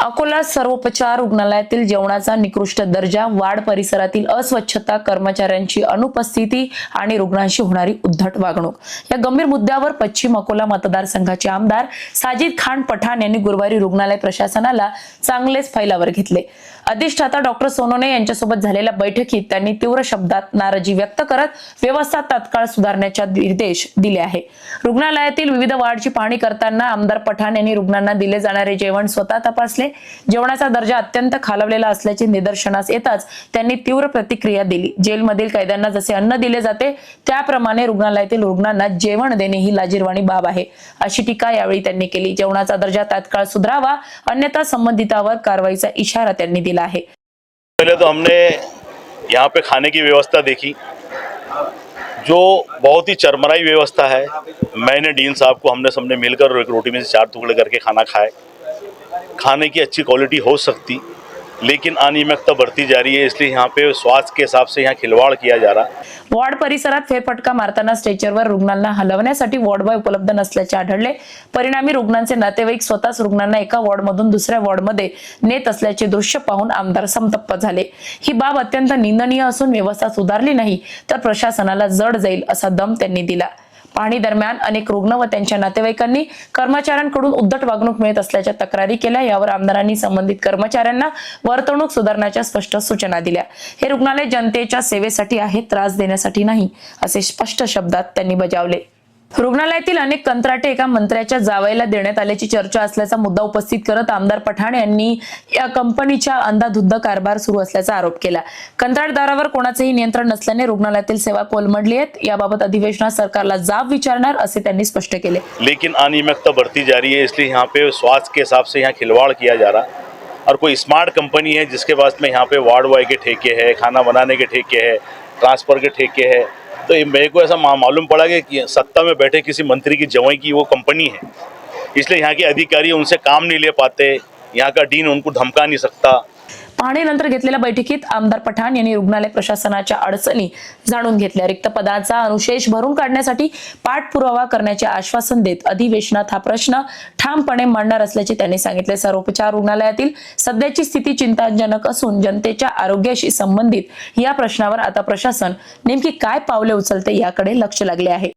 अकोला सर्वोपचार रुग्णालयातील जेवणाचा निकृष्ट दर्जा, वाढ परिसरातील अस्वच्छता, कर्मचाऱ्यांची अनुपस्थिती आणि रुग्णांशी होणारी उद्धट वागणूक या गंभीर मुद्द्यावर पश्चिम अकोला मतदारसंघाचे आमदार साजिद खान पठाण यांनी गुरुवारी रुग्णालय प्रशासनाला चांगलेच फैलावर घेतले। अधिष्ठाता डॉक्टर सोनोने यांच्यासोबत झालेल्या बैठकीत त्यांनी तीव्र शब्दात नाराजी व्यक्त करत व्यवस्था तात्काळ सुधारण्याचे निर्देश दिले आहे। रुग्णालयातील विविध वार्डची पाहणी करताना आमदार पठाण यांनी रुग्णांना दिले जाणारे जेवण स्वतः तपासले। जेवणाचा दर्जा अत्यंत खालावलेला असल्याचे निदर्शनास येताच त्यांनी तीव्र प्रतिक्रिया दिली। जेलमधील कैद्यांना जसे अन्न दिले जाते त्याप्रमाणे रुग्णालयातील रुग्णांना जेवण देणे ही लाजिरवाणी बाब आहे, अशी टीका यावेळी त्यांनी केली। जेवणाचा दर्जा तात्काळ सुधारावा, अन्यथा संबंधितांवर कारवाईचा इशारा त्यांनी दिला है। पहले तो हमने यहाँ पे खाने की व्यवस्था देखी, जो बहुत ही चरमराई व्यवस्था है। मैंने डीन साहब को हमने सबने मिलकर एक रोटी में से 4 टुकड़े करके खाना खाए। खाने की अच्छी क्वालिटी हो सकती, लेकिन अनियमितता बढ़ती जा रही है, इसलिए यहाँ पे स्वास्थ्य के हिसाब से यहाँ खिलवाड़ किया जा रहा। वॉर्ड परिसरात फेरफटका मारताना स्ट्रेचरवर रुग्णांना हलवण्यासाठी वॉर्ड बॉय उपलब्ध नसल्याचे आढळले। परिणामी रुग्णांचे नातेवाईक स्वतःच रुग्णांना एका वॉर्डमधून दुसऱ्या वॉर्डमध्ये नेत असल्याचे दृश्य पाहून आमदार संतप्त झाले। ही बाब अत्यंत निंदनीय असून व्यवस्था सुधारली नाही तर प्रशासनाला जड जाईल असा दम त्यांनी दिला। पाहणी दरम्यान अनेक रुग्ण व त्यांच्या नातेवाईकांनी कर्मचाऱ्यांकडून उद्धट वागणूक मिळत असल्याच्या तक्रारी केल्या। यावर आमदारांनी संबंधित कर्मचाऱ्यांना वर्तणूक सुधारण्याच्या स्पष्ट सूचना दिल्या। हे रुग्णालय जनतेच्या सेवेसाठी आहे, त्रास देण्यासाठी नाही, असे स्पष्ट शब्दात त्यांनी बजावले। रुग्णालयातील अनेक कंत्राटे एका मंत्र्याच्या जावयाला देण्यात आल्याची चर्चा असल्याचा मुद्दा उपस्थित करत आमदार पठाण यांनी या कंपनीच्या अंधाधुंद कारभार सुरू असल्याचा आरोप केला। कंत्राटदारावर कोणाचेही नियंत्रण नसल्याने रुग्णालयातील सेवा कोलमडली आहेत। याबाबत अधिवेशनात सरकारला जाब विचारणार असे त्यांनी स्पष्ट केले। लेकिन अनियमितता बढ़ती जा रही है, इसलिए यहाँ पे स्वास्थ्य के हिसाब से यहाँ खिलवाड़ किया जा रहा। और कोई स्मार्ट कंपनी है जिसके पास में यहाँ पे वार्ड बॉय के ठेके है, खाना बनाने के ठेके है, ट्रांसफर के ठेके है, तो मेरे को ऐसा मालूम पड़ा कि सत्ता में बैठे किसी मंत्री की जवाई की वो कंपनी है, इसलिए यहाँ के अधिकारी उनसे काम नहीं ले पाते, यहाँ का डीन उनको धमका नहीं सकता। पाहणीनंतर घेतलेल्या बैठकीत आमदार पठाण यांनी रुग्णालय प्रशासनाच्या अडचणी जाणून घेतल्या। रिक्त पदाचा अनुशेष भरून काढण्यासाठी पाठपुरावा करण्याचे आश्वासन देत अधिवेशनात हा प्रश्न ठामपणे मांडणार असल्याचे त्यांनी सांगितले। सर्वोपचार रुग्णालयातील सध्याची स्थिती चिंताजनक असून जनतेच्या आरोग्याशी संबंधित या प्रश्नावर आता प्रशासन नेमकी काय पावले उचलते याकडे लक्ष लागले आहे।